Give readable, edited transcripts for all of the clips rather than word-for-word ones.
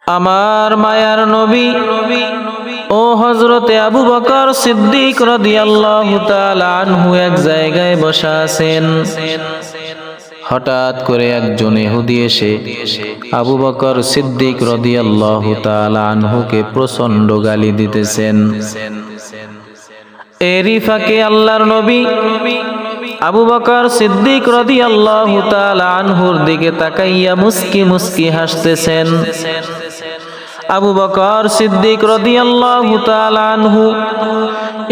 আমার মায়ার নবী ও হযরতে আবু বকর সিদ্দিক রাদিয়াল্লাহু তাআলা আনহু এক জায়গায় বসা আছেন। হঠাৎ করে একজন ইহুদি এসে আবু বকর সিদ্দিক রাদিয়াল্লাহু তাআলা আনহুকে প্রচন্ড গালি দিতেছেন। এরই ফাঁকে আল্লাহর নবী আবু বকর সিদ্দিক রাদিয়াল্লাহু তাআলা আনহুর দিকে তাকাইয়া মুস্কি মুস্কি হাসতেছেন। আবু বকর সিদ্দিক রাদিয়াল্লাহু তাআলা আনহু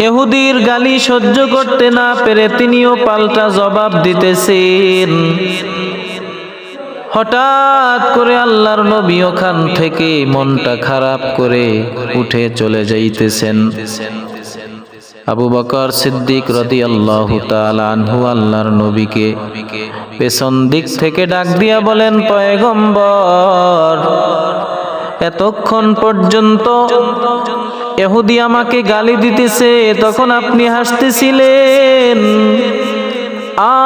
ইহুদির গালি সহ্য করতে না পেরে তিনিও পাল্টা জবাব দিতেছেন। হঠাৎ করে আল্লাহর নবী ওখান থেকে মনটা খারাপ করে উঠে চলে যাইতেছেন। আবু বকর সিদ্দিক রাদিয়াল্লাহু তাআলা আনহু আল্লাহর নবীকে পেছন দিক থেকে ডাক দিয়া বলেন, পয়গম্বর, এতক্ষণ পর্যন্ত ইহুদি আমাকে গালি দিতেছে, তখন আপনি হাসতেছিলেন,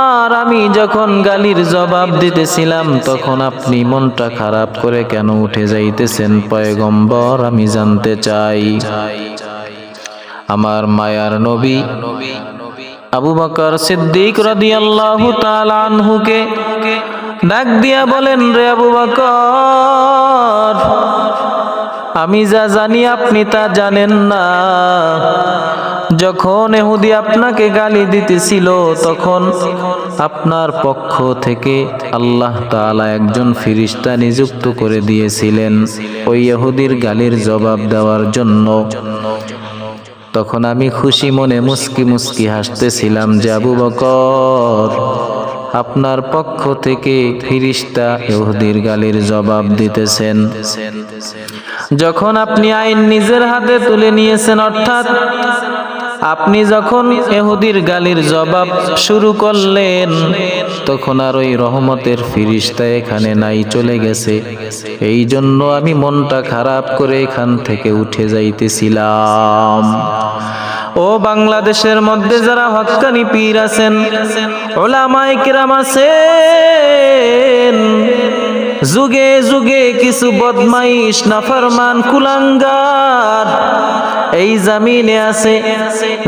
আর আমি যখন গালির জবাব দিতেছিলাম তখন আপনি মনটা খারাপ করে কেন উঠে যাইতেছেন? পয়গম্বর, আমি জানতে চাই। আমার মায়ার নবী আবু বকর সিদ্দিক রাদিয়াল্লাহু তাআলা আনহুকে ডাক দিয়া বলেন, রে আবু বকর, আমি যা জানি আপনি তা জানেন না। যখন ইহুদি আপনাকে গালি দিতেছিল তখন আপনার পক্ষ থেকে আল্লাহ তাআলা একজন ফেরেশতা নিযুক্ত করে দিয়েছিলেন ওই ইহুদির গালির জবাব দেওয়ার জন্য। তখন আমি খুশি মনে মুস্কি মুস্কি হাসতেছিলাম যে আবু বকর, আপনার পক্ষ থেকে ফেরেশতা ইহুদির গালির জবাব দিতেছেন। যখন আপনি আইন নিজের হাতে তুলে নিয়েছেন, অর্থাৎ আপনি যখন ইহুদির গালির জবাব শুরু করলেন, তখন আর ওই রহমতের ফেরেশতা এখানে নাই, চলে গেছে। এই জন্য আমি মনটা খারাপ করে এখান থেকে উঠে যাইতেছিলাম। ও বাংলাদেশের মধ্যে যারা হক্কানি পীর আছেন, উলামায়ে কিরাম আছেন, যুগে যুগে কিছু বদমাইশ নাফরমান কুলাঙ্গার এই জমিনে আছে,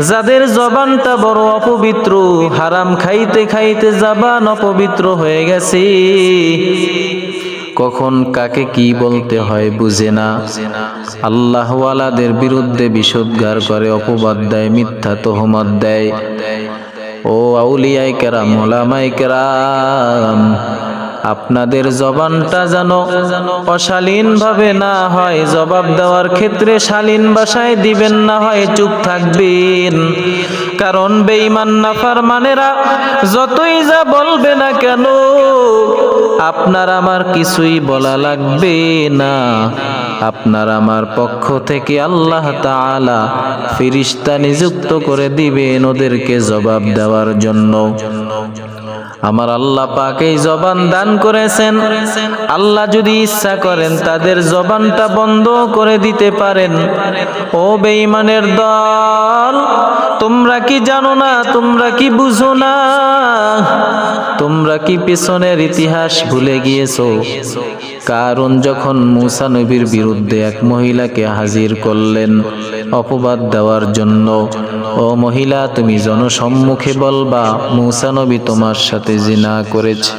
যাদের জবানটা বড় অপবিত্র, হারাম খাইতে খাইতে জবান অপবিত্র হয়ে গেছে, কখন কাকে কি বলতে হয় বুঝে না। আল্লাহওয়ালাদের বিরুদ্ধে বিষোদ্গার করে, অপবাদ দেয়, মিথ্যা তোহমত দেয়। ও আউলিয়ায়ে কেরাম, উলামায়ে কেরাম, আপনাদের জবানটা যেন অশালীন ভাবে না হয়, জবাব দেওয়ার ক্ষেত্রে শালীন ভাষায় দিবেন না, হয় চুপ থাকবেন। কারণ বেঈমান নাফরমানেরা যতই যা বলবে না কেন, আপনার আমার কিছুই বলা লাগবে না। আপনার আমার পক্ষ থেকে আল্লাহ তাআলা ফেরেশতা নিযুক্ত করে দিবেন ওদেরকে জবাব দেওয়ার জন্য। আমার আল্লাহ পাক এই জবান দান করেছেন। আল্লাহ যদি ইচ্ছা করেন তাদের জবানটা বন্ধ করে দিতে পারেন। ও বেঈমানের দল, তোমরা কি জানো না? তোমরা কি বুঝো না? তোমরা কি পিছনের ইতিহাস ভুলে গিয়েছো? কারণ যখন মূসা নবীর বিরুদ্ধে এক মহিলাকে হাজির করলেন অপবাদ দেওয়ার জন্য, ও মহিলা, তুমি জনসম্মুখে বলবা মূসা নবী তোমার সাথে জিনা করেছে।